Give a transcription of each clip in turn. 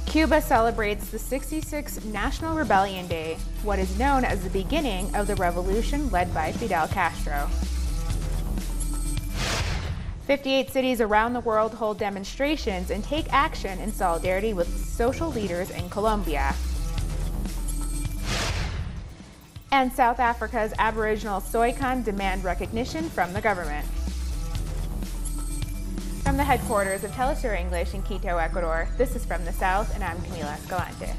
Cuba celebrates the 66th National Rebellion Day, what is known as the beginning of the revolution led by Fidel Castro. 58 cities around the world hold demonstrations and take action in solidarity with social leaders in Colombia. And South Africa's Aboriginal Soikan demand recognition from the government. From the headquarters of Telesur English in Quito, Ecuador, this is From the South, and I'm Camila Escalante.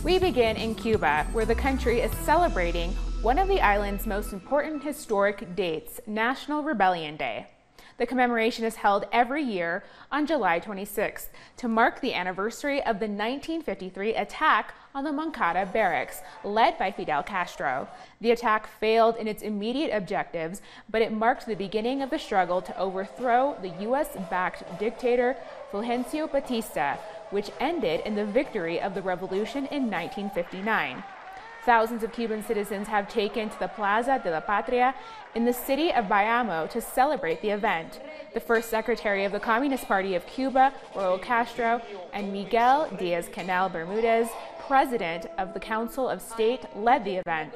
We begin in Cuba, where the country is celebrating one of the island's most important historic dates, National Rebellion Day. The commemoration is held every year on July 26th to mark the anniversary of the 1953 attack on the Moncada barracks, led by Fidel Castro. The attack failed in its immediate objectives, but it marked the beginning of the struggle to overthrow the U.S.-backed dictator Fulgencio Batista, which ended in the victory of the revolution in 1959. Thousands of Cuban citizens have taken to the Plaza de la Patria in the city of Bayamo to celebrate the event. The first secretary of the Communist Party of Cuba, Raúl Castro, and Miguel Díaz-Canel Bermúdez, president of the Council of State, led the event.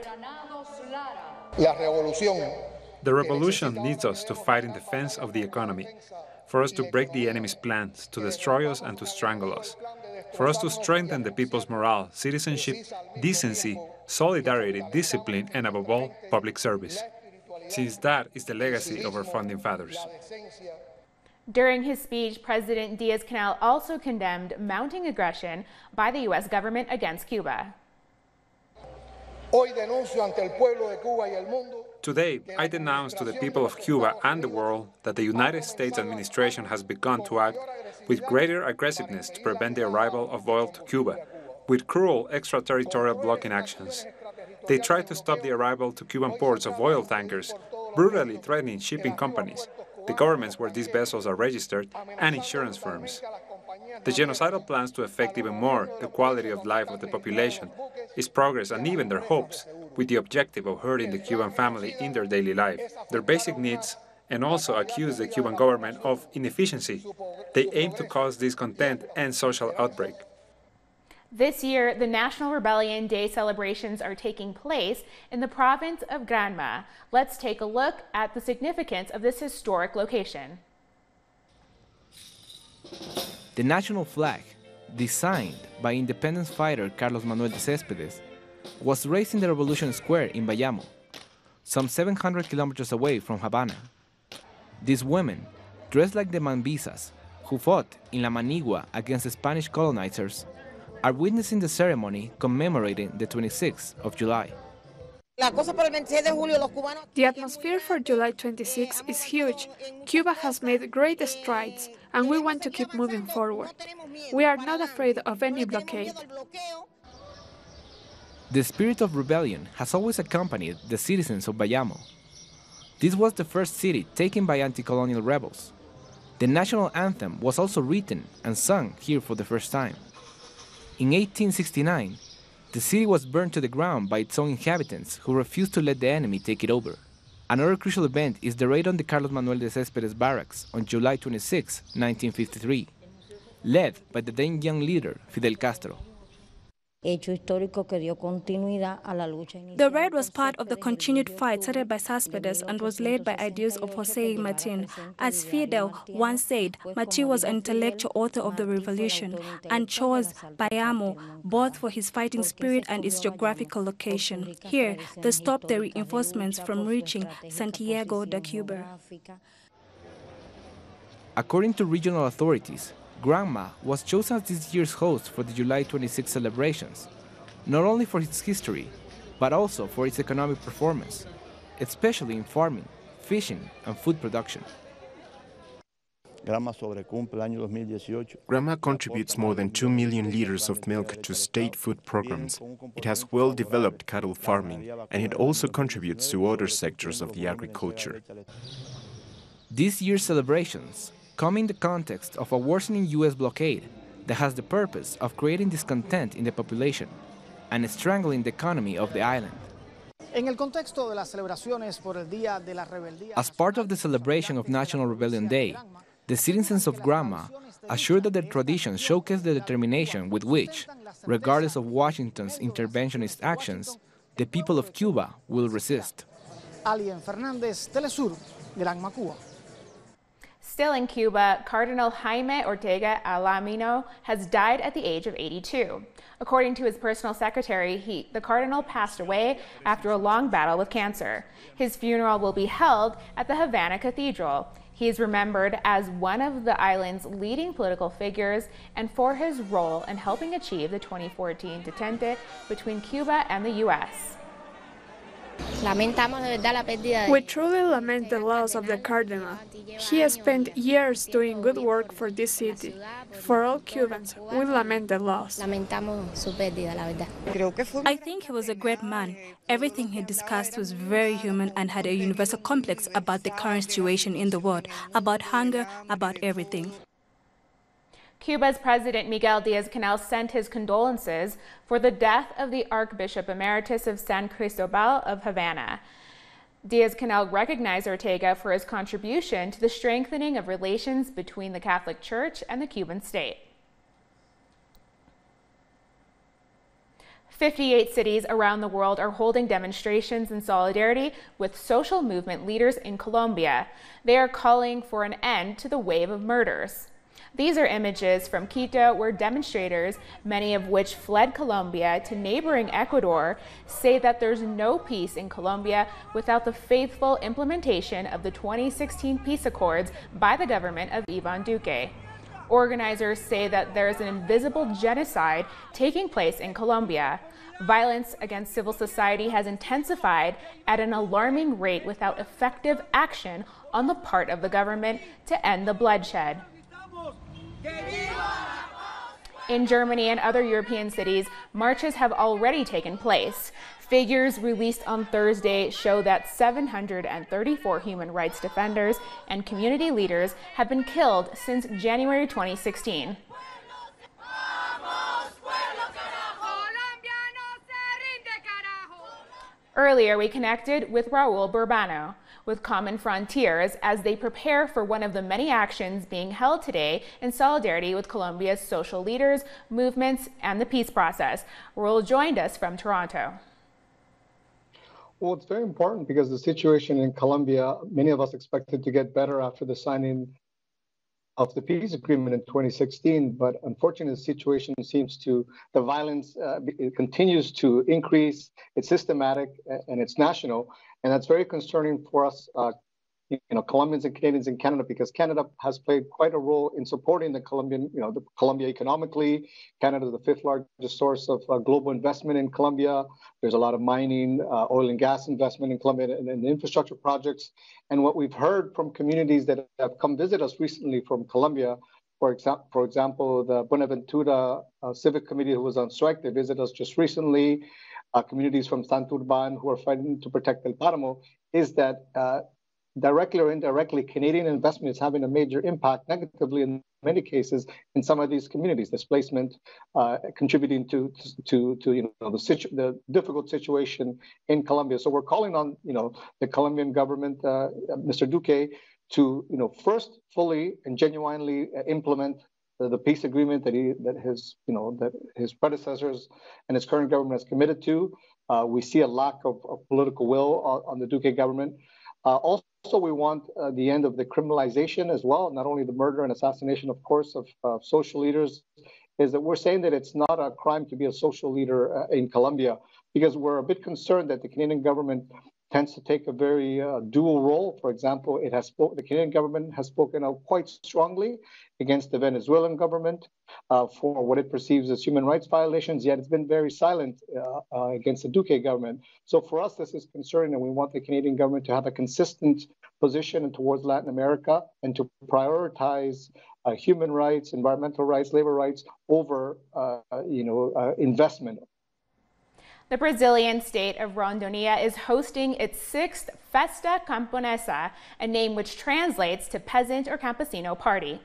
The revolution needs us to fight in defense of the economy, for us to break the enemy's plans, to destroy us and to strangle us, for us to strengthen the people's morale, citizenship, decency, solidarity, discipline, and above all, public service, since that is the legacy of our founding fathers. During his speech, President Díaz-Canel also condemned mounting aggression by the U.S. government against Cuba. Today, I denounce to the people of Cuba and the world that the United States administration has begun to act with greater aggressiveness to prevent the arrival of oil to Cuba, with cruel extraterritorial blocking actions. They try to stop the arrival to Cuban ports of oil tankers, brutally threatening shipping companies, the governments where these vessels are registered, and insurance firms. The genocidal plans to affect even more the quality of life of the population, its progress, and even their hopes, with the objective of hurting the Cuban family in their daily life, their basic needs, and also accuse the Cuban government of inefficiency. They aim to cause discontent and social outbreak. This year, the National Rebellion Day celebrations are taking place in the province of Granma. Let's take a look at the significance of this historic location. The national flag, designed by independence fighter Carlos Manuel de Céspedes, was raised in the Revolution Square in Bayamo, some 700 kilometers away from Havana. These women, dressed like the Mambisas, who fought in La Manigua against the Spanish colonizers, are witnessing the ceremony commemorating the 26th of July. The atmosphere for July 26 is huge. Cuba has made great strides, and we want to keep moving forward. We are not afraid of any blockade. The spirit of rebellion has always accompanied the citizens of Bayamo. This was the first city taken by anti-colonial rebels. The national anthem was also written and sung here for the first time. In 1869, the city was burned to the ground by its own inhabitants who refused to let the enemy take it over. Another crucial event is the raid on the Carlos Manuel de Céspedes barracks on July 26, 1953, led by the then young leader Fidel Castro. The raid was part of the continued fight started by Céspedes and was led by ideas of José Martín. As Fidel once said, Martín was an intellectual author of the revolution and chose Bayamo both for his fighting spirit and its geographical location. Here, they stopped the reinforcements from reaching Santiago de Cuba. According to regional authorities, Granma was chosen as this year's host for the July 26 celebrations, not only for its history, but also for its economic performance, especially in farming, fishing, and food production. Granma contributes more than 2 million liters of milk to state food programs. It has well-developed cattle farming, and it also contributes to other sectors of the agriculture. This year's celebrations come in the context of a worsening U.S. blockade that has the purpose of creating discontent in the population and strangling the economy of the island. As part of the celebration of National Rebellion Day, the citizens of Granma assured that their traditions showcase the determination with which, regardless of Washington's interventionist actions, the people of Cuba will resist. Still in Cuba, Cardinal Jaime Ortega Alamino has died at the age of 82. According to his personal secretary, the cardinal passed away after a long battle with cancer. His funeral will be held at the Havana Cathedral. He is remembered as one of the island's leading political figures and for his role in helping achieve the 2014 detente between Cuba and the U.S. We truly lament the loss of the Cardinal. He has spent years doing good work for this city. For all Cubans, we lament the loss. I think he was a great man. Everything he discussed was very human and had a universal complex about the current situation in the world, about hunger, about everything. Cuba's President Miguel Díaz-Canel sent his condolences for the death of the Archbishop Emeritus of San Cristobal of Havana. Díaz-Canel recognized Ortega for his contribution to the strengthening of relations between the Catholic Church and the Cuban state. 58 cities around the world are holding demonstrations in solidarity with social movement leaders in Colombia. They are calling for an end to the wave of murders. These are images from Quito, where demonstrators, many of which fled Colombia to neighboring Ecuador, say that there's no peace in Colombia without the faithful implementation of the 2016 peace accords by the government of Iván Duque. Organizers say that there is an invisible genocide taking place in Colombia. Violence against civil society has intensified at an alarming rate without effective action on the part of the government to end the bloodshed. In Germany and other European cities, marches have already taken place. Figures released on Thursday show that 734 human rights defenders and community leaders have been killed since January 2016. Earlier, we connected with Raul Burbano with Common Frontiers as they prepare for one of the many actions being held today in solidarity with Colombia's social leaders, movements, and the peace process. Raul joined us from Toronto. Well, it's very important because the situation in Colombia, many of us expected to get better after the signing of the peace agreement in 2016, but unfortunately the situation the violence it continues to increase, it's systematic and it's national, and that's very concerning for us, Colombians and Canadians in Canada, because Canada has played quite a role in supporting the Colombia economically. Canada is the fifth largest source of global investment in Colombia. There's a lot of mining, oil and gas investment in Colombia and infrastructure projects. And what we've heard from communities that have come visit us recently from Colombia, for example, the Buenaventura Civic Committee who was on strike, they visited us just recently. Communities from Santurban who are fighting to protect El Páramo, is that directly or indirectly, Canadian investment is having a major impact negatively in many cases in some of these communities, displacement, contributing to the difficult situation in Colombia. So we're calling on the Colombian government, Mr. Duque, to first fully and genuinely implement the peace agreement that his predecessors and his current government has committed to. We see a lack of political will on the Duque government. Also, we want the end of the criminalization as well, not only the murder and assassination, of course, of social leaders, is that we're saying that it's not a crime to be a social leader in Colombia, because we're a bit concerned that the Canadian government tends to take a very dual role. For example, the Canadian government has spoken out quite strongly against the Venezuelan government for what it perceives as human rights violations, yet it's been very silent against the Duque government. So for us, this is concerning, and we want the Canadian government to have a consistent position towards Latin America and to prioritize human rights, environmental rights, labor rights over investment. The Brazilian state of Rondônia is hosting its 6th Festa Camponesa, a name which translates to peasant or campesino party.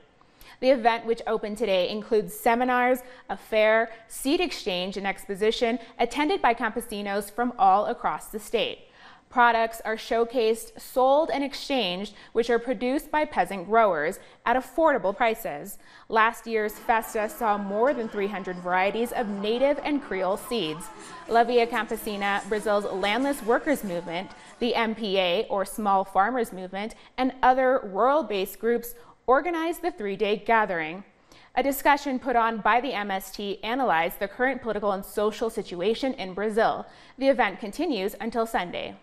The event, which opened today, includes seminars, a fair, seed exchange, and exposition attended by campesinos from all across the state. Products are showcased, sold, and exchanged, which are produced by peasant growers at affordable prices. Last year's FtS saw more than 300 varieties of native and Creole seeds. La Via Campesina, Brazil's landless workers movement, the MPA, or Small Farmers Movement, and other rural-based groups organized the three-day gathering. A discussion put on by the MST analyzed the current political and social situation in Brazil. The event continues until Sunday.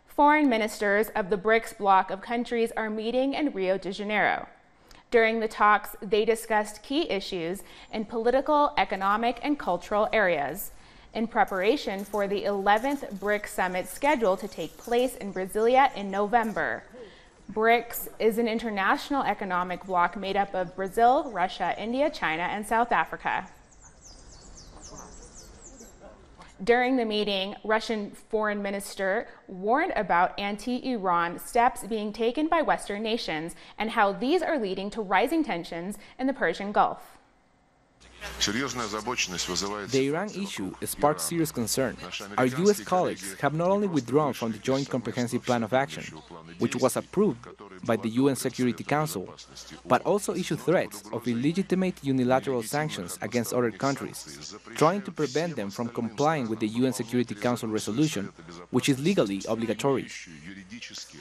Foreign ministers of the BRICS bloc of countries are meeting in Rio de Janeiro. During the talks, they discussed key issues in political, economic, and cultural areas. In preparation for the 11th BRICS summit scheduled to take place in Brasilia in November. BRICS is an international economic bloc made up of Brazil, Russia, India, China, and South Africa. During the meeting, Russian foreign minister warned about anti-Iran steps being taken by Western nations and how these are leading to rising tensions in the Persian Gulf. The Iran issue sparked serious concern. Our U.S. colleagues have not only withdrawn from the Joint Comprehensive Plan of Action, which was approved by the UN Security Council, but also issued threats of illegitimate unilateral sanctions against other countries, trying to prevent them from complying with the UN Security Council resolution, which is legally obligatory.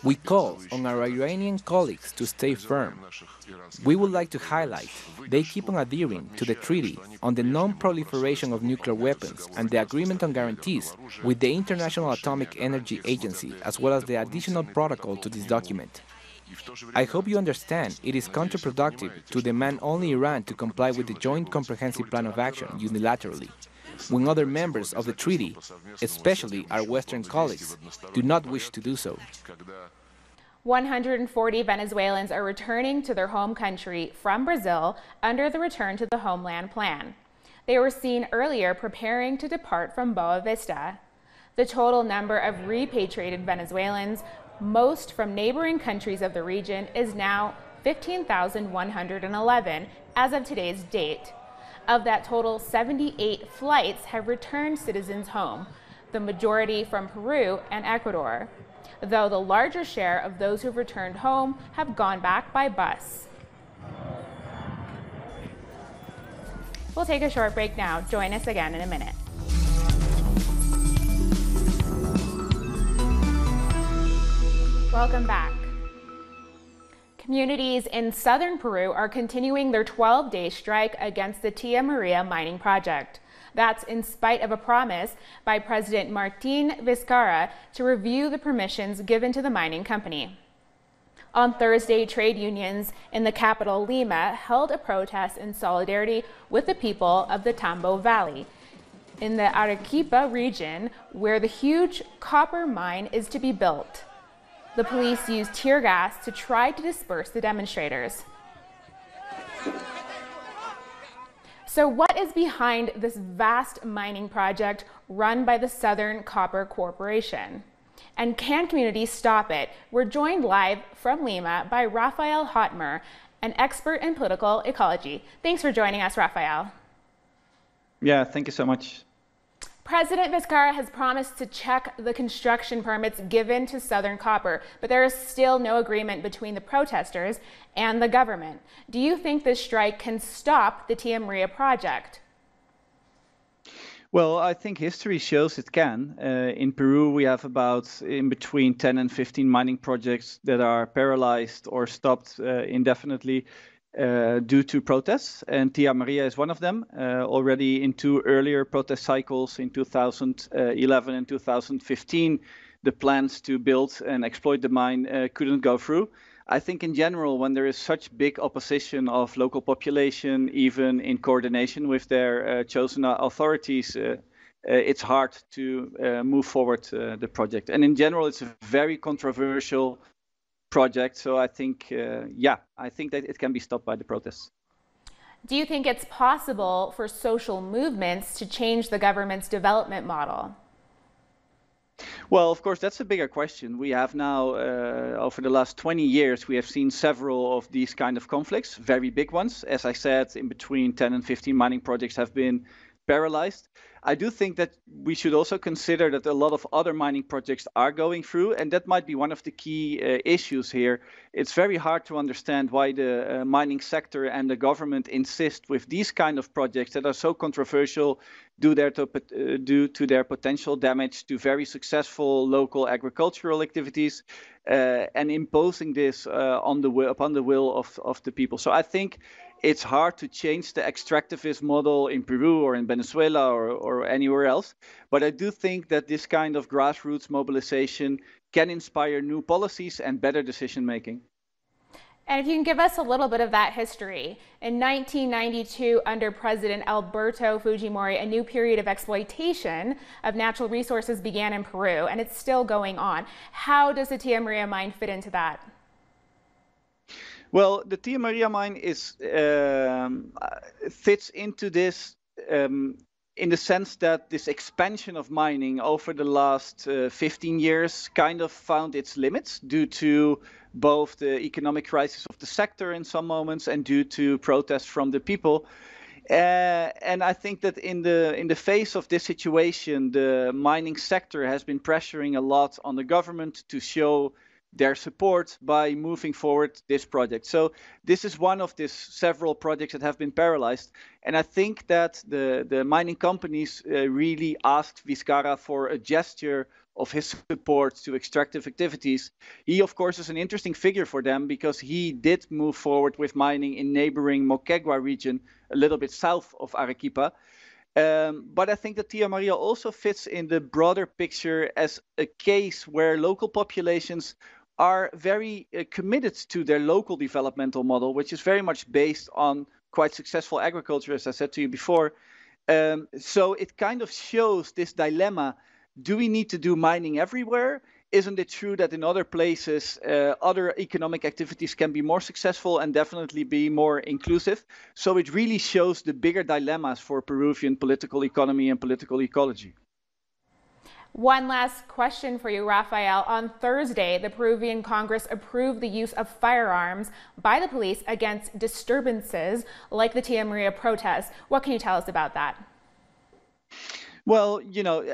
We call on our Iranian colleagues to stay firm. We would like to highlight they keep on adhering to the Treaty on the Non-Proliferation of Nuclear Weapons and the Agreement on Guarantees with the International Atomic Energy Agency, as well as the additional protocol to this document. I hope you understand it is counterproductive to demand only Iran to comply with the Joint Comprehensive Plan of Action unilaterally, when other members of the treaty, especially our Western colleagues, do not wish to do so. 140 Venezuelans are returning to their home country from Brazil under the Return to the Homeland Plan. They were seen earlier preparing to depart from Boa Vista. The total number of repatriated Venezuelans, most from neighboring countries of the region, is now 15,111 as of today's date. Of that total, 78 flights have returned citizens home, the majority from Peru and Ecuador, though the larger share of those who've returned home have gone back by bus. We'll take a short break now. Join us again in a minute. Welcome back. Communities in southern Peru are continuing their 12-day strike against the Tia Maria mining project. That's in spite of a promise by President Martín Vizcarra to review the permissions given to the mining company. On Thursday, trade unions in the capital Lima held a protest in solidarity with the people of the Tambo Valley in the Arequipa region, where the huge copper mine is to be built. The police used tear gas to try to disperse the demonstrators. So what is behind this vast mining project run by the Southern Copper Corporation? And can communities stop it? We're joined live from Lima by Rafael Hotmer, an expert in political ecology. Thanks for joining us, Rafael. Yeah, thank you so much. President Vizcarra has promised to check the construction permits given to Southern Copper, but there is still no agreement between the protesters and the government. Do you think this strike can stop the Tia Maria project? Well, I think history shows it can. In Peru, we have about in between 10 and 15 mining projects that are paralyzed or stopped indefinitely due to protests, and Tia Maria is one of them. Already in two earlier protest cycles in 2011 and 2015, the plans to build and exploit the mine couldn't go through. I think in general, when there is such big opposition of local population, even in coordination with their chosen authorities, it's hard to move forward the project. And in general, it's a very controversial project. So I think, I think that it can be stopped by the protests. Do you think it's possible for social movements to change the government's development model? Well, of course, that's a bigger question. We have now, over the last 20 years, we have seen several of these kind of conflicts, very big ones. As I said, in between 10 and 15 mining projects have been paralyzed. I do think that we should also consider that a lot of other mining projects are going through, and that might be one of the key issues here. It's very hard to understand why the mining sector and the government insist with these kind of projects that are so controversial due to their potential damage to very successful local agricultural activities, and imposing this upon the will of the people. So I think it's hard to change the extractivist model in Peru or in Venezuela or anywhere else. But I do think that this kind of grassroots mobilization can inspire new policies and better decision making. And if you can give us a little bit of that history. In 1992, under President Alberto Fujimori, a new period of exploitation of natural resources began in Peru, and it's still going on. How does the Tia Maria mine fit into that? Well, the Tia Maria mine fits into this in the sense that this expansion of mining over the last 15 years kind of found its limits due to both the economic crisis of the sector in some moments and due to protests from the people. And I think that in the face of this situation, the mining sector has been pressuring a lot on the government to show their support by moving forward this project. So this is one of these several projects that have been paralyzed. And I think that the mining companies really asked Vizcarra for a gesture of his support to extractive activities. He, of course, is an interesting figure for them because he did move forward with mining in neighboring Moquegua region, a little bit south of Arequipa. But I think that Tia Maria also fits in the broader picture as a case where local populations are very committed to their local developmental model, which is very much based on quite successful agriculture, as I said to you before. So it kind of shows this dilemma. Do we need to do mining everywhere? Isn't it true that in other places, other economic activities can be more successful and definitely be more inclusive? So it really shows the bigger dilemmas for Peruvian political economy and political ecology. One last question for you, Rafael. On Thursday, the Peruvian Congress approved the use of firearms by the police against disturbances like the Tia Maria protests. What can you tell us about that? Well,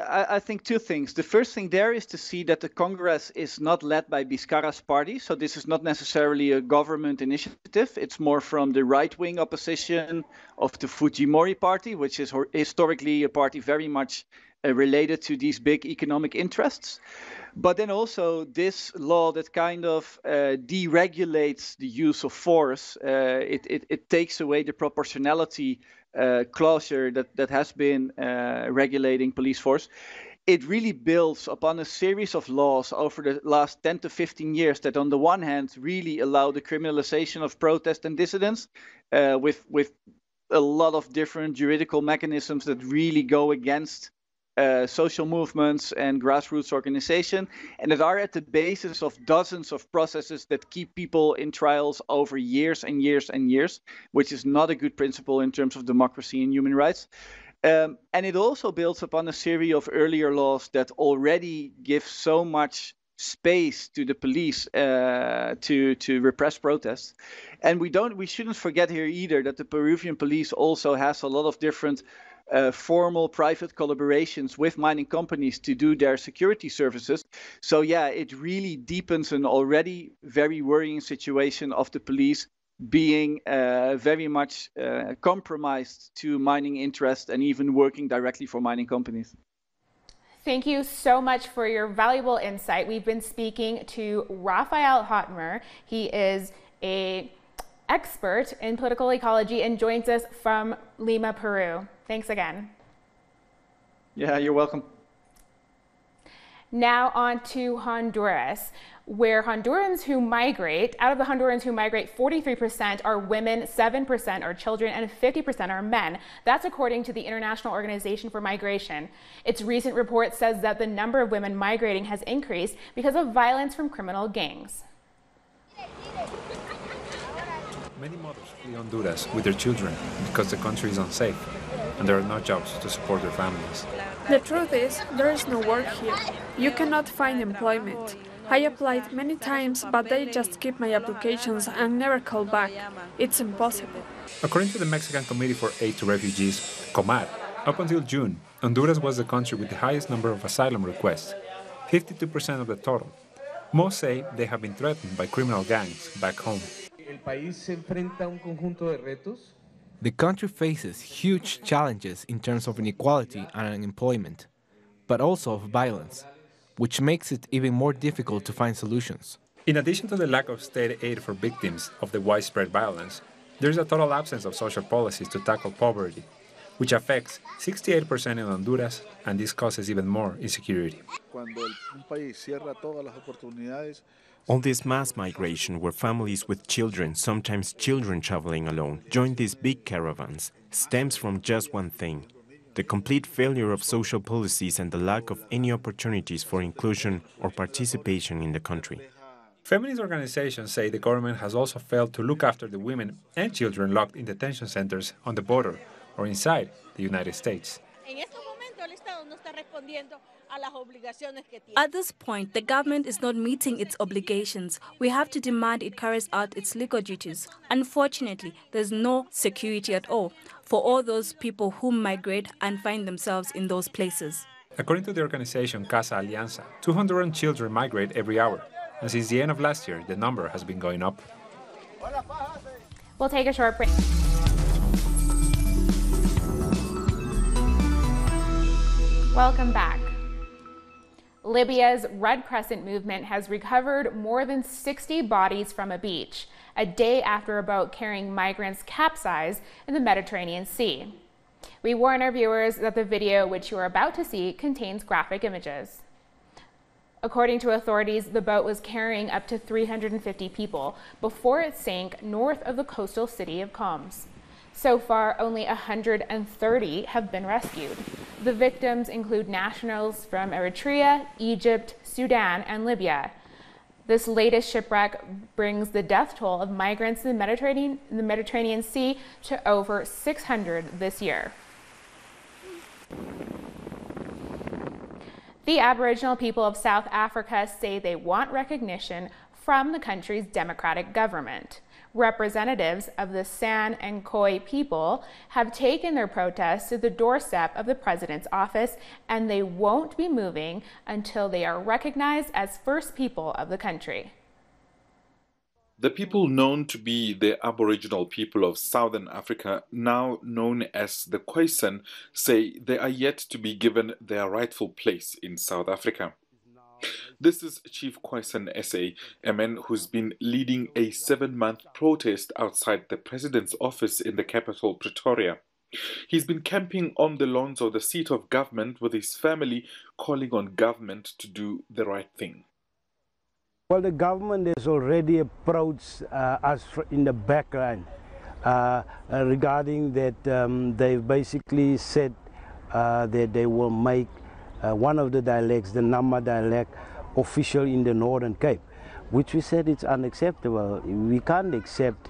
I think two things. The first thing there is to see that the Congress is not led by Vizcarra's party. So this is not necessarily a government initiative. It's more from the right-wing opposition of the Fujimori party, which is historically a party very much related to these big economic interests. But then also this law that kind of deregulates the use of force, it takes away the proportionality clause that has been regulating police force. It really builds upon a series of laws over the last 10 to 15 years that on the one hand really allow the criminalization of protest and dissidents with a lot of different juridical mechanisms that really go against social movements and grassroots organization, and that are at the basis of dozens of processes that keep people in trials over years and years and years, which is not a good principle in terms of democracy and human rights. And it also builds upon a series of earlier laws that already give so much space to the police to repress protests. And we shouldn't forget here either that the Peruvian police also has a lot of different formal private collaborations with mining companies to do their security services. So yeah, it really deepens an already very worrying situation of the police being very much compromised to mining interests and even working directly for mining companies. Thank you so much for your valuable insight. We've been speaking to Rafael Hotmer. He is an expert in political ecology and joins us from Lima, Peru. Thanks again. Yeah, you're welcome. Now on to Honduras, where Hondurans who migrate, out of the Hondurans who migrate, 43% are women, 7% are children, and 50% are men. That's according to the International Organization for Migration. Its recent report says that the number of women migrating has increased because of violence from criminal gangs. Many mothers flee Honduras with their children because the country is unsafe and there are no jobs to support their families. The truth is, there is no work here. You cannot find employment. I applied many times, but they just keep my applications and never call back. It's impossible. According to the Mexican Committee for Aid to Refugees, COMAR, Up until June, Honduras was the country with the highest number of asylum requests, 52% of the total. Most say they have been threatened by criminal gangs back home. The country faces huge challenges in terms of inequality and unemployment, but also of violence, which makes it even more difficult to find solutions. In addition to the lack of state aid for victims of the widespread violence, there is a total absence of social policies to tackle poverty, which affects 68% in Honduras, and this causes even more insecurity. All this mass migration where families with children, sometimes children traveling alone, join these big caravans, stems from just one thing: the complete failure of social policies and the lack of any opportunities for inclusion or participation in the country. Feminist organizations say the government has also failed to look after the women and children locked in detention centers on the border or inside the United States. At this point, the government is not meeting its obligations. We have to demand it carries out its legal duties. Unfortunately, there's no security at all for all those people who migrate and find themselves in those places. According to the organization Casa Alianza, 200 children migrate every hour, and since the end of last year, the number has been going up. We'll take a short break. Welcome back. Libya's Red Crescent movement has recovered more than 60 bodies from a beach, a day after a boat carrying migrants capsized in the Mediterranean Sea. We warn our viewers that the video which you are about to see contains graphic images. According to authorities, the boat was carrying up to 350 people before it sank north of the coastal city of Coms. So far, only 130 have been rescued. The victims include nationals from Eritrea, Egypt, Sudan, and Libya. This latest shipwreck brings the death toll of migrants in the Mediterranean Sea to over 600 this year. The Aboriginal people of South Africa say they want recognition from the country's democratic government. Representatives of the San and Khoi people have taken their protests to the doorstep of the president's office, and they won't be moving until they are recognized as first people of the country. The people known to be the Aboriginal people of Southern Africa, now known as the Crescent, say they are yet to be given their rightful place in South Africa. This is Chief Crescent SA, a man who's been leading a 7-month protest outside the president's office in the capital, Pretoria. He's been camping on the lawns of the seat of government with his family, calling on government to do the right thing. Well, the government has already approached us in the background regarding that they've basically said that they will make one of the dialects, the Nama dialect, official in the Northern Cape, which we said it's unacceptable. We can't accept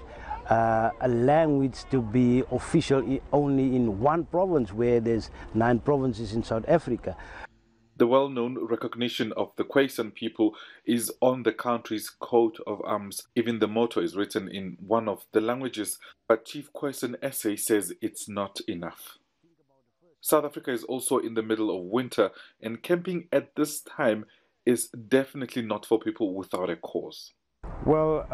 a language to be official only in one province where there's 9 provinces in South Africa. The well-known recognition of the Crescent people is on the country's coat of arms. Even the motto is written in one of the languages, but Chief Crescent SA says it's not enough. South Africa is also in the middle of winter, and camping at this time is definitely not for people without a cause. Well,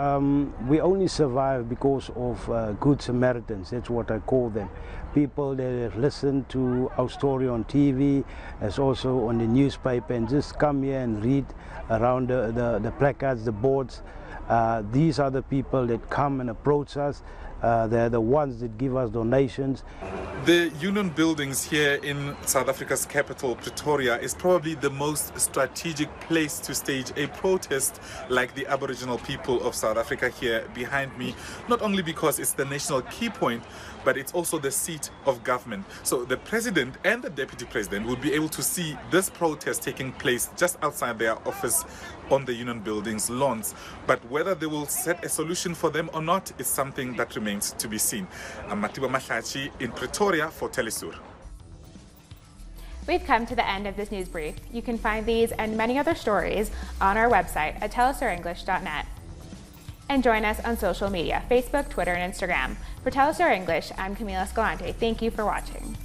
we only survive because of good Samaritans. That's what I call them. People that have listened to our story on TV, as also on the newspaper, and just come here and read around the placards, the boards. These are the people that come and approach us. They're the ones that give us donations. The Union buildings here in South Africa's capital, Pretoria, is probably the most strategic place to stage a protest like the Aboriginal people of South Africa here behind me, not only because it's the national key point, but it's also the seat of government. So the president and the deputy president will be able to see this protest taking place just outside their office on the Union building's lawns. But whether they will set a solution for them or not is something that remains to be seen. I'm Matiba Mahlachi in Pretoria for Telesur. We've come to the end of this news brief. You can find these and many other stories on our website at telesurenglish.net. And join us on social media, Facebook, Twitter, and Instagram. For Telesur English, I'm Camila Escalante. Thank you for watching.